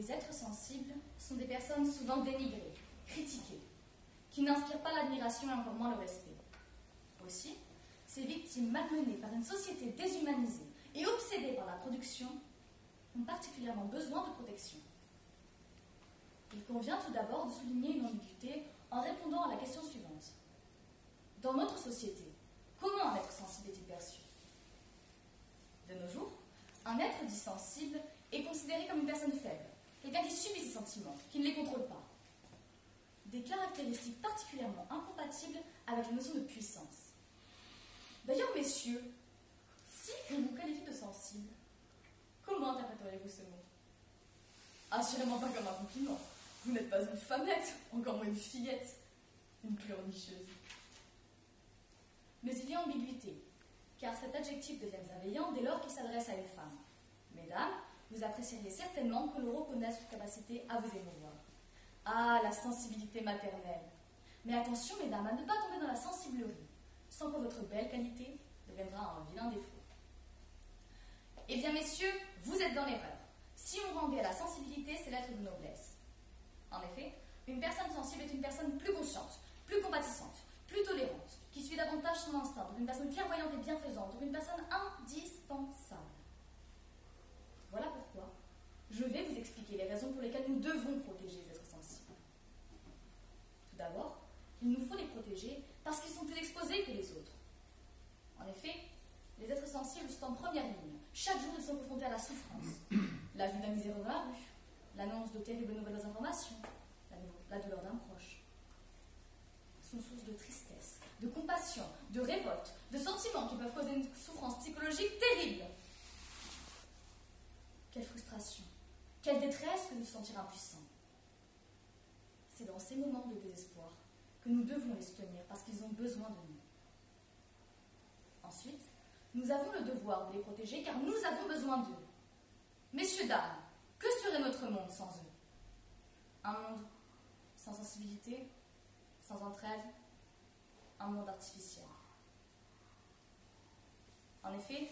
Les êtres sensibles sont des personnes souvent dénigrées, critiquées, qui n'inspirent pas l'admiration et encore moins le respect. Aussi, ces victimes malmenées par une société déshumanisée et obsédée par la production ont particulièrement besoin de protection. Il convient tout d'abord de souligner une ambiguïté en répondant à la question suivante. Dans notre société, comment un être sensible est-il perçu? De nos jours, un être dit sensible est considéré comme une personne faible, quelqu'un qui subit ses sentiments, qui ne les contrôle pas. Des caractéristiques particulièrement incompatibles avec la notion de puissance. D'ailleurs, messieurs, si on vous qualifie de sensible, comment interpréteriez-vous ce mot? Assurément pas comme un compliment. Vous n'êtes pas une femmette, encore moins une fillette, une pleurnicheuse. Mais il y a ambiguïté, car cet adjectif devient bienveillant dès lors qu'il s'adresse à une femme. Mesdames, vous apprécieriez certainement que l'on reconnaisse votre capacité à vous émouvoir. Ah, la sensibilité maternelle. Mais attention, mesdames, à ne pas tomber dans la sensiblerie, sans que votre belle qualité deviendra un vilain défaut. Eh bien, messieurs, vous êtes dans l'erreur. Si on rendait à la sensibilité, c'est l'être de noblesse. En effet, une personne sensible est une personne plus consciente, plus compatissante, plus tolérante, qui suit davantage son instinct, donc une personne clairvoyante et bienfaisante, donc une personne indispensable. Voilà pourquoi je vais vous expliquer les raisons pour lesquelles nous devons protéger les êtres sensibles. Tout d'abord, il nous faut les protéger parce qu'ils sont plus exposés que les autres. En effet, les êtres sensibles sont en première ligne. Chaque jour, ils sont confrontés à la souffrance, la vue d'un miséreux dans la rue, l'annonce de terribles nouvelles informations, la douleur d'un proche. Sont source de tristesse, de compassion, de révolte, de sentiments qui peuvent causer une souffrance psychologique terrible. Quelle frustration, quelle détresse que de se sentir impuissant. C'est dans ces moments de désespoir que nous devons les soutenir parce qu'ils ont besoin de nous. Ensuite, nous avons le devoir de les protéger car nous avons besoin d'eux. Messieurs, dames, que serait notre monde sans eux? Un monde sans sensibilité, sans entraide, un monde artificiel. En effet,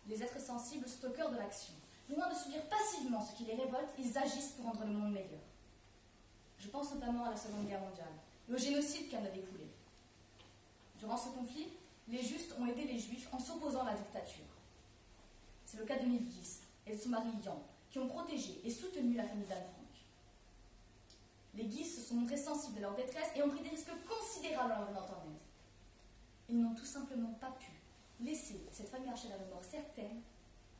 les êtres sensibles sont au cœur de l'action. Loin de subir passivement ce qui les révolte, ils agissent pour rendre le monde meilleur. Je pense notamment à la Seconde Guerre mondiale et au génocide qui en a découlé. Durant ce conflit, les Justes ont aidé les Juifs en s'opposant à la dictature. C'est le cas d'Émile Guis et de son mari Jan, qui ont protégé et soutenu la famille d'Anne Frank. Les Guis se sont montrés sensibles à leur détresse et ont pris des risques considérables en venant en aide. Ils n'ont tout simplement pas pu laisser cette famille archère à la mort certaine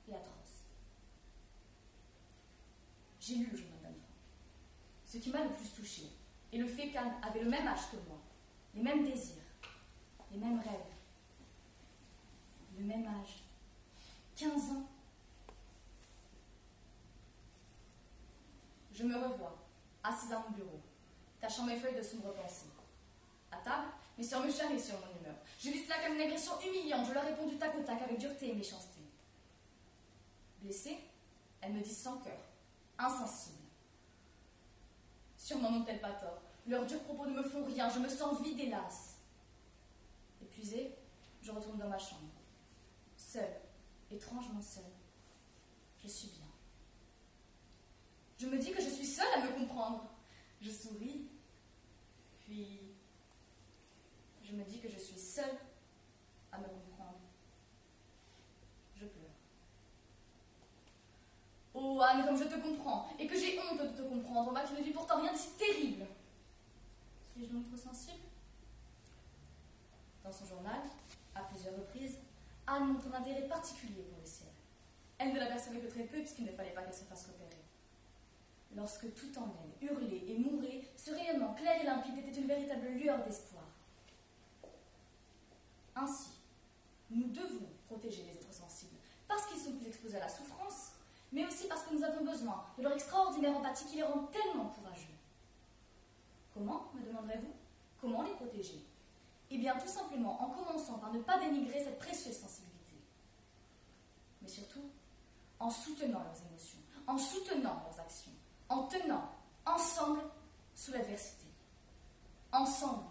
et atroce. J'ai lu le journal d'Anne Frank. Ce qui m'a le plus touchée est le fait qu'Anne avait le même âge que moi, les mêmes désirs, les mêmes rêves, le même âge, 15 ans. Je me revois, assise à mon bureau, tâchant mes feuilles de sombres pensées. À table, mes sœurs me charrient sur mon humeur. Je vis cela comme une agression humiliante, je leur réponds du tac au tac avec dureté et méchanceté. Blessées, elles me disent sans cœur, insensibles. Sûrement n'ont-elles pas tort. Leurs durs propos ne me font rien, je me sens vide et lasse. Épuisée, je retourne dans ma chambre. Seule, étrangement seule, je suis bien. Je me dis que je suis seule à me comprendre. Je souris, puis je me dis que je suis seule à me comprendre. Je pleure. Oh Anne, comme je te comprends, et que j'ai honte de te comprendre, moi qui ne vis pourtant rien de si terrible. Suis-je donc trop sensible? Dans son journal, à plusieurs reprises, Anne montre un intérêt particulier pour le ciel. Elle ne l'apercevait que très peu puisqu'il ne fallait pas qu'elle se fasse repérer. Lorsque tout en elle hurlait et mourait, ce rayonnement clair et limpide était une véritable lueur d'espoir. Ainsi, nous devons protéger les êtres sensibles, parce qu'ils sont plus exposés à la souffrance, mais aussi parce que nous avons besoin de leur extraordinaire empathie qui les rend tellement courageux. Comment, me demanderez-vous? Comment les protéger? Eh bien, tout simplement en commençant par ne pas dénigrer cette précieuse sensibilité. Mais surtout, en soutenant leurs émotions, en soutenant leurs actions, en tenant ensemble sous l'adversité. Ensemble,